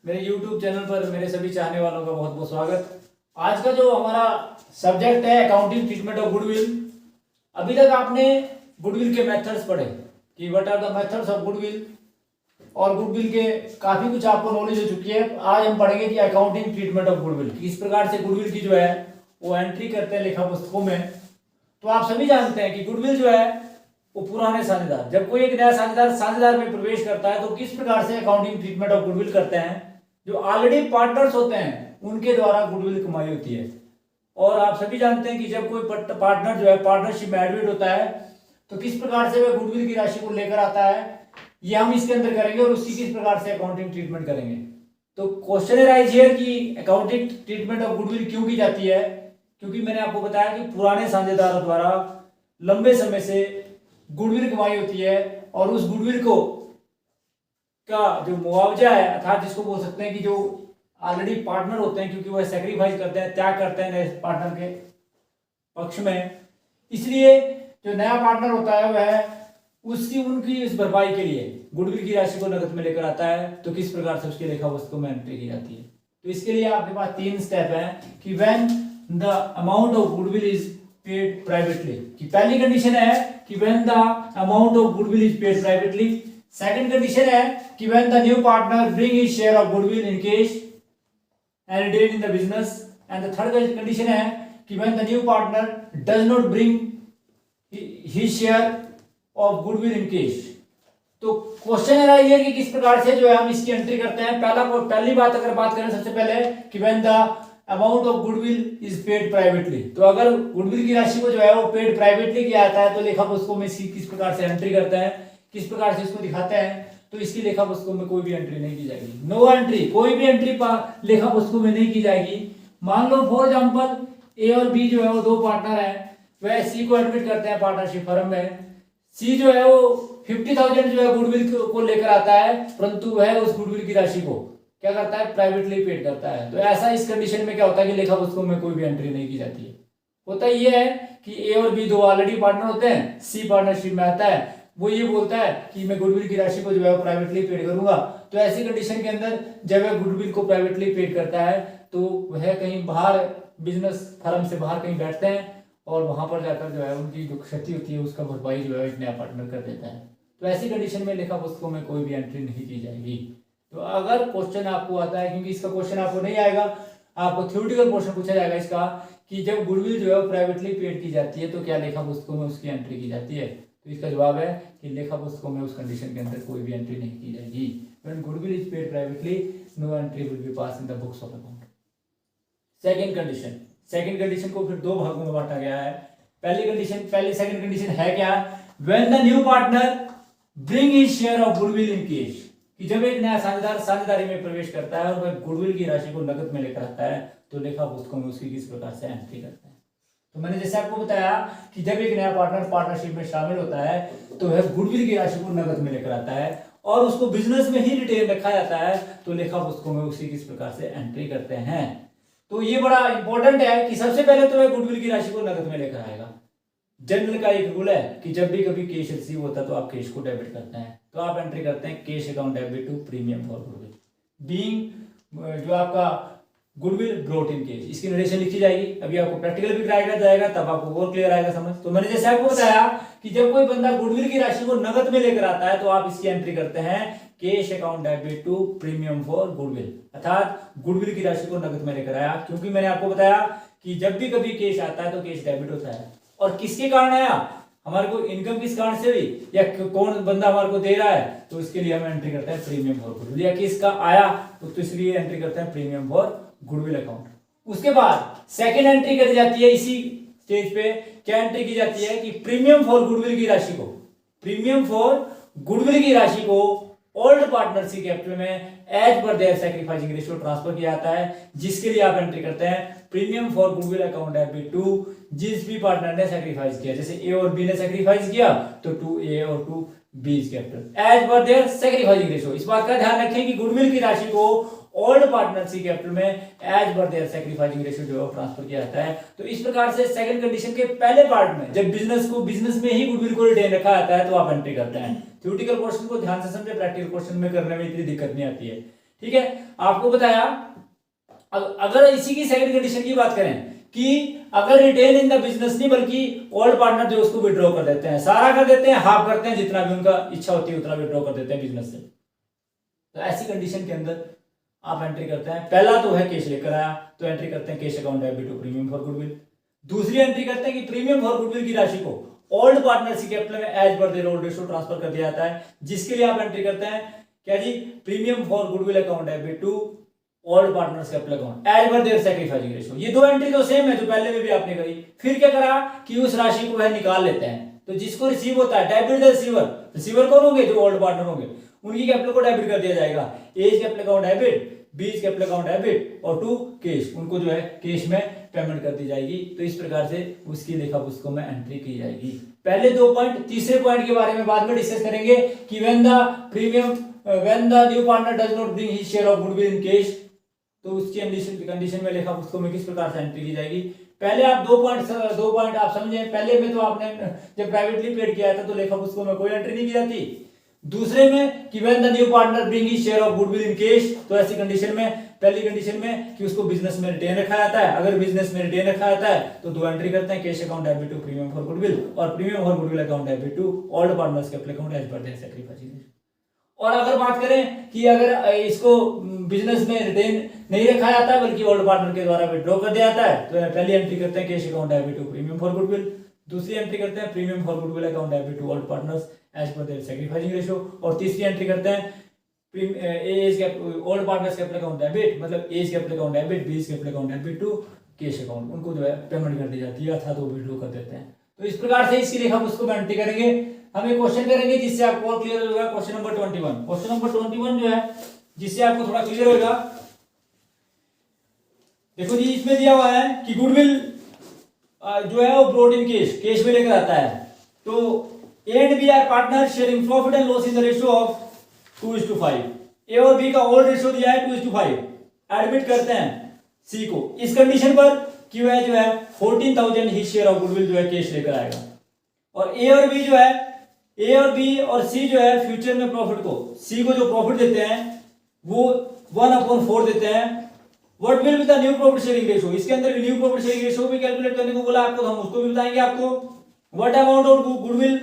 मेरे YouTube channel पर मेरे सभी चाहने वालों का बहुत बहुत स्वागत। आज का जो हमारा सब्जेक्ट है अकाउंटिंग ट्रीटमेंट ऑफ गुडविल। अभी तक आपने गुडविल के मेथड्स पढ़े कि what are the methods of goodwill, और गुडविल के काफी कुछ आपको नॉलेज हो चुकी है। आज हम पढ़ेंगे कि अकाउंटिंग ट्रीटमेंट ऑफ गुडविल, किस प्रकार से गुडविल की जो है वो एंट्री करते हैं लेखा पुस्तकों में। तो आप सभी जानते हैं कि गुडविल जो है वो पुराने साझेदार, जब कोई एक नया साझेदार में प्रवेश करता है तो किस प्रकार से अकाउंटिंग ट्रीटमेंट ऑफ गुडविल करते हैं। जो ऑलरेडी पार्टनर्स होते हैं उनके द्वारा गुडविल कमाई होती है। और आप सभी जानते हैं कि जब कोई पार्टनर जो है पार्टनरशिप में एडमिट होता है तो किस प्रकार से वह गुडविल की राशि को लेकर आता है, ये हम इसके अंदर करेंगे और उसकी किस प्रकार से अकाउंटिंग ट्रीटमेंट करेंगे। तो क्वेश्चन राइज हियर कि अकाउंटिंग ट्रीटमेंट ऑफ गुडविल क्यों की जाती है, क्योंकि मैंने आपको बताया कि पुराने साझेदारों द्वारा लंबे समय से गुडविल कमाई होती है और उस गुडविल को का जो मुआवजा है, अर्थात जिसको बोल सकते हैं कि जो ऑलरेडी पार्टनर होते हैं, क्योंकि वह सेक्रीफाइस करते हैं, त्याग करते हैं नए पार्टनर के पक्ष में, इसलिए जो नया पार्टनर होता है वह उनकी इस भरपाई के लिए गुडविल की राशि को नकद में लेकर आता है। तो किस प्रकार से उसके लेखा पुस्तकों में एंट्री की जाती है। तो इसके लिए आपके पास 3 स्टेप है कि when the amount of goodwill is paid privately, कि पहली कंडीशन है कि when the amount of goodwill is paid privately. Second condition है कि when the new partner bring his share of goodwill in cash and retain in the business. And the third condition है कि when the new partner does not bring his share of goodwill in cash. तो question है ये कि किस प्रकार से जो है हम इसकी एंट्री करते हैं। पहली बात अगर बात करें सबसे पहले कि when the amount of goodwill is paid privately, तो अगर गुडविल की राशि को जो है वो पेड प्राइवेटली किया जाता है तो लेखा पुस्तकों में इसकी किस प्रकार से एंट्री करते हैं, किस प्रकार से इसको दिखाते हैं। तो इसकी लेखा पुस्तकों में कोई भी एंट्री नहीं की जाएगी। नो एंट्री, कोई भी एंट्री लेखा पुस्तकों में नहीं की जाएगी। मान लो फॉर एग्जांपल ए और बी जो है वो 2 पार्टनर हैं, वह सी को एडमिट करते हैं पार्टनरशिप फर्म में। सी जो है वो 50,000 जो है गुडविल को लेकर आता है, परंतु वह उस गुडविल की राशि को क्या करता है, प्राइवेटली पेड करता है। तो ऐसा इस कंडीशन में क्या होता है कि लेखा पुस्तकों में कोई भी एंट्री नहीं की जाती है। होता ये है कि ए और बी 2 ऑलरेडी पार्टनर होते हैं, सी पार्टनरशिप में आता है, वो ये बोलता है कि मैं गुडविल की राशि को जो है प्राइवेटली पेड करूंगा। तो ऐसी कंडीशन के अंदर जब वह गुडविल को प्राइवेटली पेड करता है तो वह कहीं बाहर बिजनेस फर्म से बाहर कहीं बैठते हैं और वहां पर जाकर जो है उनकी जो क्षति होती है उसका भरपाई जो है एक नया पार्टनर कर देता है। तो ऐसी कंडीशन में लेखा पुस्तकों में कोई भी एंट्री नहीं की जाएगी। तो अगर क्वेश्चन आपको आता है, क्योंकि इसका क्वेश्चन आपको नहीं आएगा, आपको थ्योरेटिकल क्वेश्चन पूछा जाएगा इसका कि जब गुडविल जो है प्राइवेटली पेड की जाती है तो क्या लेखा पुस्तकों में उसकी एंट्री की जाती है। तो इसका जवाब है कि लेखा पुस्तकों में उस कंडीशन के अंदर कोई भी एंट्री नहीं की जाएगी। When goodwill is paid privately no entry will be pass in the books of account. Second condition को फिर 2 भागों में बांटा गया है। सेकंड कंडीशन है क्या, when the new partner bring his share of goodwill in cash, कि जब एक नया साझेदारी में प्रवेश करता है और वह गुडविल की राशि को नकद में लेकर आता है तो लेखा पुस्तकों में उसकी किस प्रकार से एंट्री करता है। तो मैंने जैसे आपको बताया कि जब एक नया पार्टनर पार्टनरशिप में शामिल होता है तो वह गुडविल की राशि को नकद में लेकर आता है और उसको बिजनेस में ही रिटेन रखा जाता है तो लेखा पुस्तकों में उसकी किस प्रकार से एंट्री करते हैं। तो ये बड़ा इंपॉर्टेंट है कि सबसे पहले तो वह गुडविल की राशि को नकद में लेकर आएगा। जनरल का एक रूल है कि जब भी कभी कैश रिसीव होता है तो आप कैश को डेबिट करते हैं, तो आप एंट्री करते हैं cash account debit to premium for goodwill being जो आपका गुडविल ब्रॉट इन कैश। इसकी नरेशन लिखी जाएगी, अभी आपको प्रैक्टिकल भी कराया जाएगा तब आपको और क्लियर आएगा समझ। तो मैंने जैसे आपको बताया कि जब कोई बंदा गुडविल की राशि को नकद में लेकर आता है तो आप इसकी एंट्री करते हैं cash account debit to premium for goodwill, अर्थात गुडविल की राशि को नकद में लेकर आया। क्योंकि मैंने आपको बताया कि जब भी कभी कैश आता है तो कैश डेबिट होता है, और किसके कारण आया, हमारे को इनकम किस कारण से हुई या कौन बंदा हमारे को दे रहा है, तो इसके लिए हम एंट्री करते हैं प्रीमियम फॉर गुडविल, या किसका आया तो इसलिए एंट्री करते हैं प्रीमियम फॉर गुडविल अकाउंट। उसके बाद सेकंड एंट्री करी जाती है, इसी स्टेज पे क्या एंट्री की जाती है कि प्रीमियम फॉर गुडविल की राशि को ओल्ड पार्टनर सी कैपिटल में as per their sacrificing ratio transfer किया जाता है, जिसके लिए आप एंट्री करते हैं premium for goodwill account debit to जिस भी पार्टनर ने सैक्रिफाइस किया। जैसे ए और बी ने सैक्रिफाइस किया तो टू ए और to B capital as per their sacrificing ratio. इस बात का ध्यान रखें कि गुडविल की राशि को ओल्ड पार्टनर सी कैपिटल में as per their sacrificing ratio जो है ट्रांसफर किया जाता है। तो इस प्रकार से सेकंड कंडीशन के पहले पार्ट में जब बिजनेस में ही गुडविल को रिटेन रखा जाता है तो आप एंट्री करते हैं। थ्योरेटिकल क्वेश्चन को ध्यान से समझे, प्रैक्टिकल क्वेश्चन में करने में इतनी दिक्कत नहीं आती है। ठीक है, आपको बताया। अगर इसी की सेकंड कंडीशन की बात करें कि अगर रिटेन इन द बिजनेस नहीं बल्कि ओल्ड पार्टनर जो उसको विड्रॉ कर देते हैं, सारा कर देते हैं, हाफ करते हैं, जितना भी उनका इच्छा होती है उतना विड्रॉ कर देते हैं बिजनेस से, तो ऐसी कंडीशन के अंदर आप एंट्री करते हैं। पहला तो है कैश लेकर आया, तो एंट्री करते हैं cash account debit to premium for goodwill. दूसरी एंट्री करते हैं कि प्रीमियम फॉर गुडविल की राशि को ओल्ड पार्टनरशिप कैपिटल में as per their old ratio transfer कर दिया जाता है, जिसके लिए आप एंट्री करते हैं क्या जी, premium for goodwill account debit to old partners capital account as per their sacrificing ratio. ये दो एंट्री तो सेम है जो पहले में भी आपने करी। फिर क्या करा कि उस राशि को वह निकाल लेते हैं, तो जिसको रिसीव होता है डेबिट द रिसीवर, रिसीवर कौन होंगे, जो ओल्ड पार्टनर होंगे, उनकी कैपिटल को डेबिट कर दिया जाएगा, as capital account debit, B's capital account debit और टू कैश, उनको जो है कैश में पेमेंट कर दी जाएगी। तो इस प्रकार से उसकी लेखा पुस्तकों में एंट्री की जाएगी। पहले दो पॉइंट, तीसरे पॉइंट के बारे में बाद में डिस्कस करेंगे कि when the new partner does not bring his share of goodwill in cash, तो उसकी कंडीशन में लेखा पुस्तकों में किस प्रकार से एंट्री की जाएगी। पहले आप दो पॉइंट आप समझे। पहले में तो आपने जब प्राइवेटली पेड किया था तो लेखा पुस्तकों में कोई एंट्री नहीं की जाती। दूसरे में कि when the new partner bring his share of goodwill in cash, तो ऐसी कंडीशन में, पहली कंडीशन में कि उसको बिजनेस में रिटेन रखा जाता है। अगर बिजनेस में रिटेन रखा जाता है तो दो एंट्री करते हैं, cash account debit to premium for goodwill और premium for goodwill account debit to old partners capital account as per their sacrificing. और अगर बात करें कि अगर इसको बिजनेस में रिटेन नहीं रखा जाता है बल्कि ओल्ड पार्टनर के द्वारा विड्रॉ कर दिया जाता है, तो पहली एंट्री करते हैं cash account debit to premium for goodwill, दूसरी एंट्री करते हैं premium for goodwill account debit to old partners as per their sacrificing ratio, और तीसरी एंट्री करते हैं old partners capital account debit, मतलब A's capital account debit, B's capital account debit to cash account, उनको जो है पेमेंट कर दी जाती है अर्थात वो विड्रॉ कर देते हैं। तो इस प्रकार से इसकी लेखा पुस्तकों में एंट्री करेंगे। हम एक क्वेश्चन करेंगे जिससे आपको और क्लियर होगा, क्वेश्चन नंबर 21। क्वेश्चन नंबर 21 जो है जिससे आपको थोड़ा क्लियर होगा। देखो जी, इसमें दिया हुआ है कि गुडविल जो है वो ब्रॉट इन कैश में लेकर आता है, तो A and B are partner sharing profit and loss in the ratio of 2:5। A और बी का ओल्ड रेशियो दिया है 2:5। एडमिट करते हैं सी को इस कंडीशन पर कि वह जो है 14,000 ही शेयर ऑफ गुडविल जो है कैश लेकर आएगा, और ए और बी जो है, ए और बी और सी जो है फ्यूचर में प्रॉफिट को, सी को जो प्रॉफिट देते हैं वो 1/4 देते हैं। What will be the new profit sharing ratio, इसके अंदर न्यू प्रॉफिट शेयरिंग रेशियो भी कैलकुलेट करने को बोला आपको, तो हम उसको भी बताएंगे आपको। What amount of goodwill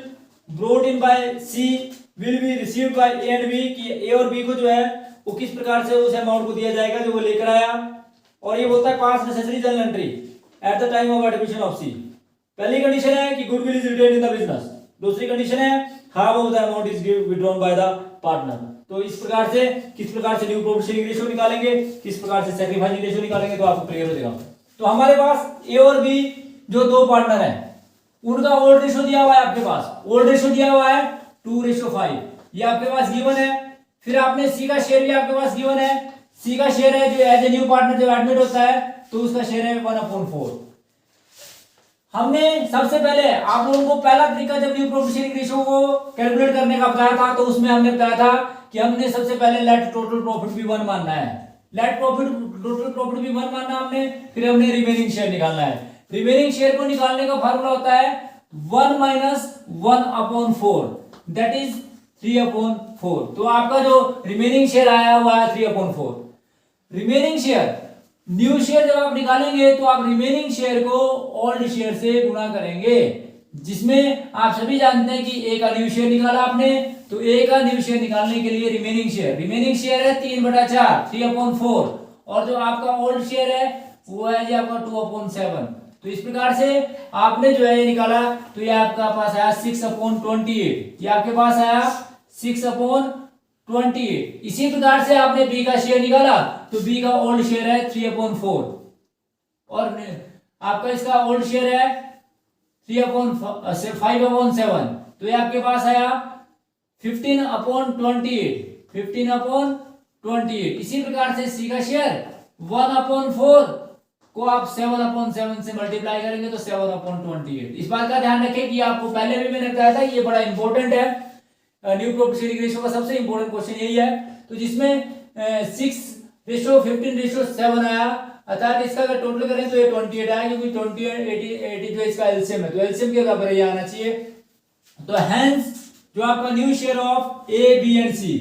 brought in by C will be received by A and B, कि ए और बी को जो है वो किस प्रकार से उस अमाउंट को दिया जाएगा जो वो लेकर आया। और ये बोलता है pass necessary journal entry at the time of admission of C. पहली कंडीशन है कि goodwill is retained in the business, दूसरी कंडीशन है half of the amount is withdrawn by the partner. तो इस प्रकार से किस प्रकार से न्यू प्रॉफिट शेयरिंग रेशियो निकालेंगे, किस प्रकार से सैक्रिफाइसिंग रेशियो निकालेंगे, तो आपको क्लियर हो जाएगा। तो हमारे पास ए और बी जो दो पार्टनर हैं उनका ओल्ड रेशियो दिया हुआ है, आपके पास ओल्ड रेशियो दिया हुआ है 2:5, ये आपके पास गिवन है। फिर आपने सी का शेयर भी आपके पास गिवन है, सी का शेयर है जो एज ए न्यू पार्टनर जब एडमिट होता है तो उसका शेयर है 1/4। हमने सबसे पहले आप लोगों को पहला तरीका जब न्यू प्रॉफिट शेयरिंग रेशियो को कैलकुलेट करने का बताया था, तो उसमें हमने बताया था कि हमने सबसे पहले लेट टोटल प्रॉफिट भी 1 मानना है, लेट प्रॉफिट टोटल प्रॉफिट भी 1 मानना हमने। फिर हमने रिमेनिंग शेयर निकालना है। रिमेनिंग शेयर को निकालने का फार्मूला होता है 1 - 1/4 दैट इज 3/4। तो आपका जो रिमेनिंग शेयर आया हुआ है 3/4। रिमेनिंग शेयर, न्यू शेयर जब आप निकालेंगे तो आप रिमेनिंग शेयर को ओल्ड शेयर से गुणा करेंगे, जिसमें आप सभी जानते हैं कि ए का न्यू शेयर निकाला आपने, तो ए का न्यू शेयर निकालने के लिए रिमेनिंग शेयर है 3/4 3/4, और जो आपका ओल्ड शेयर है वो है जी आपका 2/7। तो इस प्रकार से आपने जो है ये निकाला, तो ये आपका पास आया 6/28, ये आपके पास आया 6/28। इसी प्रकार से आपने बी का शेयर निकाला, तो बी का ओल्ड शेयर है 3/4, और आपका इसका ओल्ड शेयर है 5/7, तो ये आपके पास आया 15/28। इसी प्रकार से सी का शेयर 1/4 को आप 7/7 से मल्टीप्लाई करेंगे तो 7/28। इस बात का ध्यान रखें कि आपको पहले भी मैंने बताया था ये बड़ा इंपॉर्टेंट है, न्यू प्रॉफिट शेयरिंग रेशियो का सबसे इंपॉर्टेंट क्वेश्चन यही है। तो जिसमें 6:15:7 आया, अर्थात इसका अगर टोटल करें तो ये 28 आया, क्योंकि 28 जो इसका एलसीएम है, तो एलसीएम के बराबर ये आना चाहिए। तो हेंस जो आपका new share of A B and C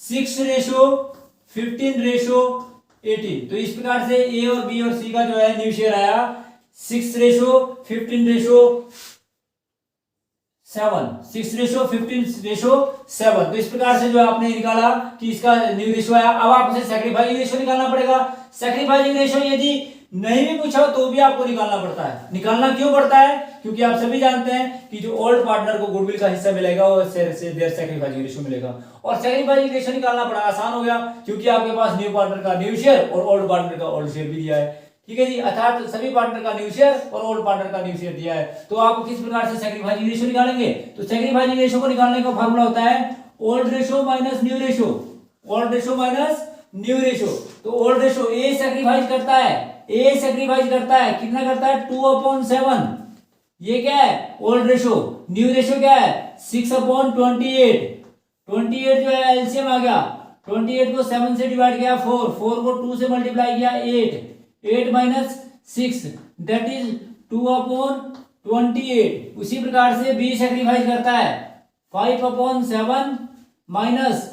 6:15 15:18। तो इस प्रकार से ए और बी और सी का जो है न्यू शेयर आया 6:15:7, 6:15:7। तो इस प्रकार से जो आपने निकाला कि इसका न्यू रेशियो आया। अब आप उसे सैक्रिफाइसिंग रेशियो निकालना पड़ेगा। सैक्रिफाइसिंग रेशियो यदि नहीं भी पूछा तो भी आपको निकालना पड़ता है। निकालना क्यों पड़ता है? क्योंकि आप सभी जानते हैं कि जो ओल्ड पार्टनर को गुडविल का हिस्सा मिलेगा वो देयर सैक्रिफाइसिंग रेशियो मिलेगा। और सैक्रिफाइसिंग रेशियो निकालना बड़ा आसान हो गया क्योंकि आपके पास न्यू पार्टनर का न्यू शेयर और ओल्ड पार्टनर का ओल्ड शेयर भी दिया है। ठीक है जी, अर्थात सभी पार्टनर का न्यू शेयर और ओल्ड पार्टनर का न्यू शेयर दिया है। तो आप किस प्रकार से सैक्रिफाइसिंग रेशियो निकालेंगे? तो सैक्रिफाइसिंग रेशियो को निकालने का फार्मूला होता है old ratio minus new ratio. Old ratio minus new ratio. तो ओल्ड रेशियो ए सैक्रिफाइस करता है, ए सैक्रिफाइस करता है, कितना करता है? 2/7। ये क्या है? Old ratio. न्यू रेशियो क्या है? 6/28। 28 जो है एलसीएम आ गया। 28 को 7 से डिवाइड किया 4, 4 को 2 से मल्टीप्लाई किया 8, 8 माइनस 6 दैट इज 2/28। उसी प्रकार से बी सैक्रिफाइस करता है 5/7 माइनस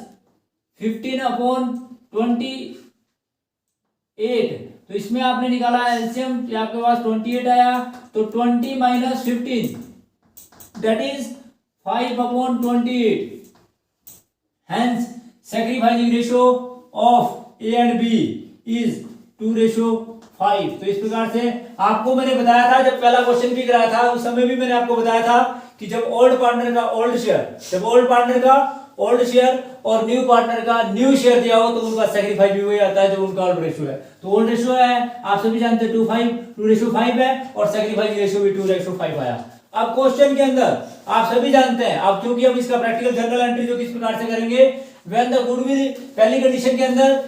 15/28। तो इसमें आपने निकाला एलसीएम, आपके पास 28 आया। तो 20 minus 15 that is 5/28। Hence, sacrificing ratio of A and B is 2:5। तो इस प्रकार से आपको मैंने बताया था, जब पहला क्वेश्चन भी कराया था उस समय भी मैंने आपको बताया था कि जब ओल्ड पार्टनर का ओल्ड शेयर, जब ओल्ड पार्टनर का ओल्ड शेयर और न्यू पार्टनर का न्यू शेयर दिया हो तो उनका सैक्रिफाइस भी वही आता है जो उनका ओल्ड रेशियो है। तो ओल्ड रेशियो है आप सभी जानते हैं 2:5 है और सैक्रिफाइस रेशियो भी 2:5 आया। अब क्वेश्चन के अंदर आप सभी जानते हैं, अब क्योंकि हम इसका प्रैक्टिकल जर्नल एंट्री जो किस प्रकार से करेंगे, व्हेन द गुडविल, पहली कंडीशन के अंदर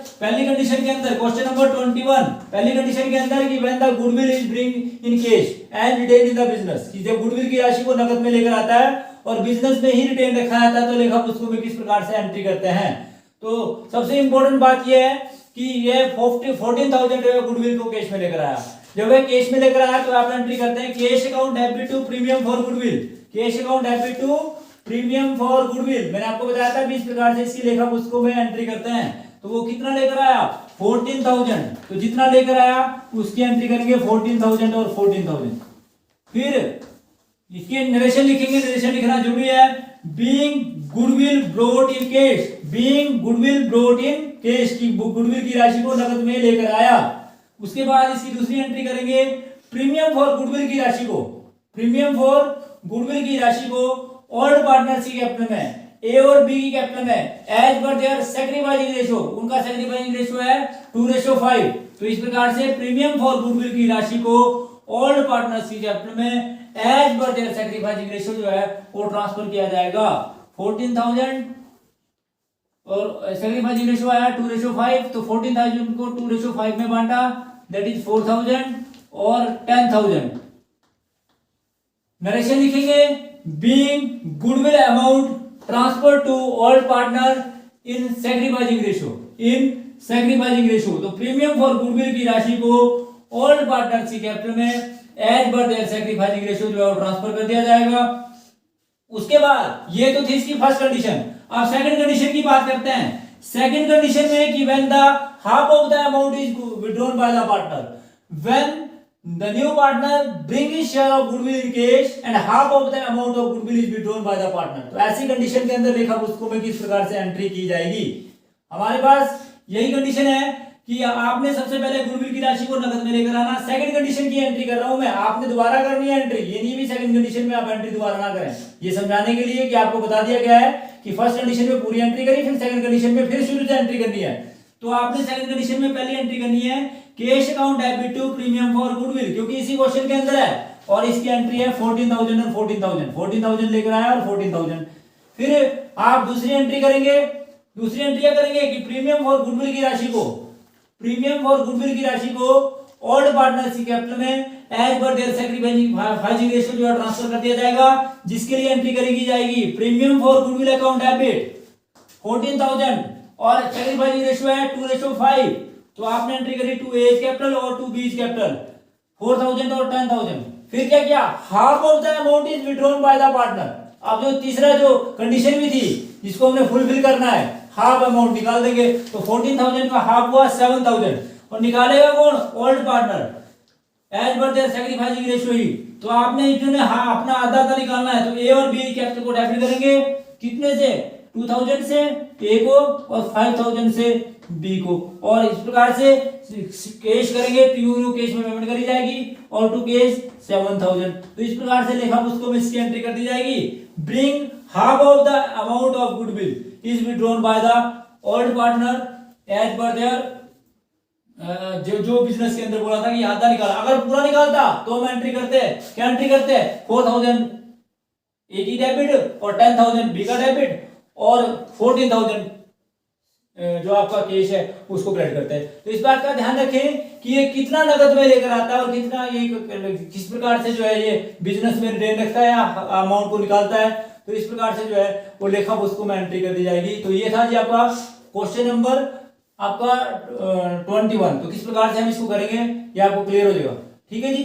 क्वेश्चन नंबर 21, पहली कंडीशन के अंदर कि when the goodwill is bring in cash and retain in the business, कि जब गुडविल की राशि को नकद में लेकर आता है और बिजनेस में ही रिटेन रखा जाता है तो लेखा पुस्तकों में किस प्रकार से एंट्री करते हैं। तो सबसे इंपॉर्टेंट बात यह है कि ये 14,000 गुडविल को कैश में लेकर आया। जब वह कैश में लेकर आया तो आप एंट्री करते हैं cash account FB2 premium for goodwill, cash account FB2 premium for goodwill. मैंने आपको बताया था 20 प्रकार से इसकी लेखा पुस्तकों में एंट्री करते हैं। तो वो कितना लेकर आया? 14,000। तो जितना लेकर आया उसकी एंट्री करेंगे 14,000 और 14,000। फिर इसकी नरेशन लिखेंगे, नरेशन लिखना जरूरी है। Being goodwill brought in cash, being goodwill brought in cash, की गुडविल की राशि को नकद में लेकर आया। उसके बाद इसकी दूसरी एंट्री करेंगे प्रीमियम फॉर गुडविल की राशि को, प्रीमियम फॉर गुडविल की राशि को ओल्ड पार्टनर्स की कैपिटल में, ए और बी की कैपिटल में as per their sacrificing ratio, उनका सैक्रिफाइसिंग रेशियो है 2:5। तो इस प्रकार से प्रीमियम फॉर गुडविल की राशि को ओल्ड पार्टनर्स की कैपिटल में as per their sacrificing ratio जो है वो ट्रांसफर किया जाएगा। 14,000 और सैक्रिफाइसिंग रेशियो आया 2:5, तो 14,000 को 2:5 में बांटा दैट इज 4,000 और 10,000। नरेशन लिखेंगे being goodwill amount transfer to old partner in sacrificing ratio, in sacrificing ratio. तो प्रीमियम फॉर गुडविल की राशि को ओल्ड पार्टनर की कैपिटल में as per their sacrificing ratio जो है ट्रांसफर कर दिया जाएगा। उसके बाद ये तो थी इसकी फर्स्ट कंडीशन। अब सेकंड कंडीशन की बात करते हैं। सेकंड कंडीशन में कि when the half of the amount is withdrawn by the partner, when the new partner bring his share of goodwill in cash and half of the amount of goodwill is withdrawn by the partner। तो ऐसी condition के अंदर लेखा पुस्तकों में किस प्रकार से एंट्री की जाएगी? हमारे पास यही कंडीशन है कि आपने सबसे पहले गुडविल की राशि को नकद में लेकर आना। सेकंड कंडीशन की एंट्री कर रहा हूं मैं, आपने दोबारा करनी है एंट्री। ये नहीं भी सेकंड कंडीशन में आप एंट्री दोबारा ना करें, ये समझाने के लिए कि आपको बता दिया गया है कि फर्स्ट कंडीशन में पूरी एंट्री करी, फिर सेकंड कंडीशन में फिर शुरू से एंट्री करनी है। तो आपने सेकंड कंडीशन में पहली एंट्री करनी है cash account FB2 premium for goodwill, क्योंकि इसी क्वेश्चन के अंदर है और इसकी एंट्री है 14,000 और 14,000। 14,000 लेकर आया और 14,000। फिर आप दूसरी एंट्री करेंगे, दूसरी एंट्री करेंगे कि प्रीमियम फॉर गुडविल की राशि को, प्रीमियम फॉर गुडविल की राशि को ओल्ड पार्टनर्स की कैपिटल में as per their sacrificing ratio जो है ट्रांसफर कर दिया जाएगा, जिसके लिए एंट्री करी जाएगी premium for goodwill account debit 14,000 और सैक्रिफाइसिंग रेशियो है 2:5। तो आपने एंट्री करी टू ए कैपिटल और टू बी कैपिटल 4,000 और 10,000। फिर क्या किया? Half of the amount is withdrawn by the partner. अब जो तीसरा जो कंडीशन भी थी जिसको हमने फुलफिल करना है, हाफ अमाउंट निकाल देंगे। तो 14,000 का हाफ हुआ 7,000 और निकालेगा कौन? Old partner as per their sacrificing ratio ही। तो आपने इन्होंने अपना आधा आधा निकालना है। तो ए और बी कैपिटल को डेबिट करेंगे कितने से? 2000 से ए को और 5000 से बी को। और इस प्रकार से कैश करेंगे तो यू कैश में पेमेंट करी जाएगी और टू कैश 7000। तो इस प्रकार से लेखा पुस्तकों में इसकी एंट्री कर दी जाएगी। Bring half of the amount of goodwill is withdrawn by the old partner as per their जो बिजनेस के अंदर बोला था कि आधा निकाला। अगर पूरा निकालता तो हम एंट्री करते हैं। क्या एंट्री करते हैं? 4000 ए की डेबिट और 10,000 बी का डेबिट और 14,000 जो आपका कैश है उसको क्रेडिट करते हैं। तो इस बात का ध्यान रखें कि ये कितना नगद में लेकर आता है और कितना ये किस प्रकार से जो है ये बिजनेस में ऋण रखता है या अमाउंट को निकालता है। तो इस प्रकार से जो है वो लेखा पुस्तकों में एंट्री कर दी जाएगी। तो ये था जी आपका क्वेश्चन नंबर आपका 21। तो किस प्रकार से हम इसको करेंगे ये आपको क्लियर हो जाएगा। ठीक है जी।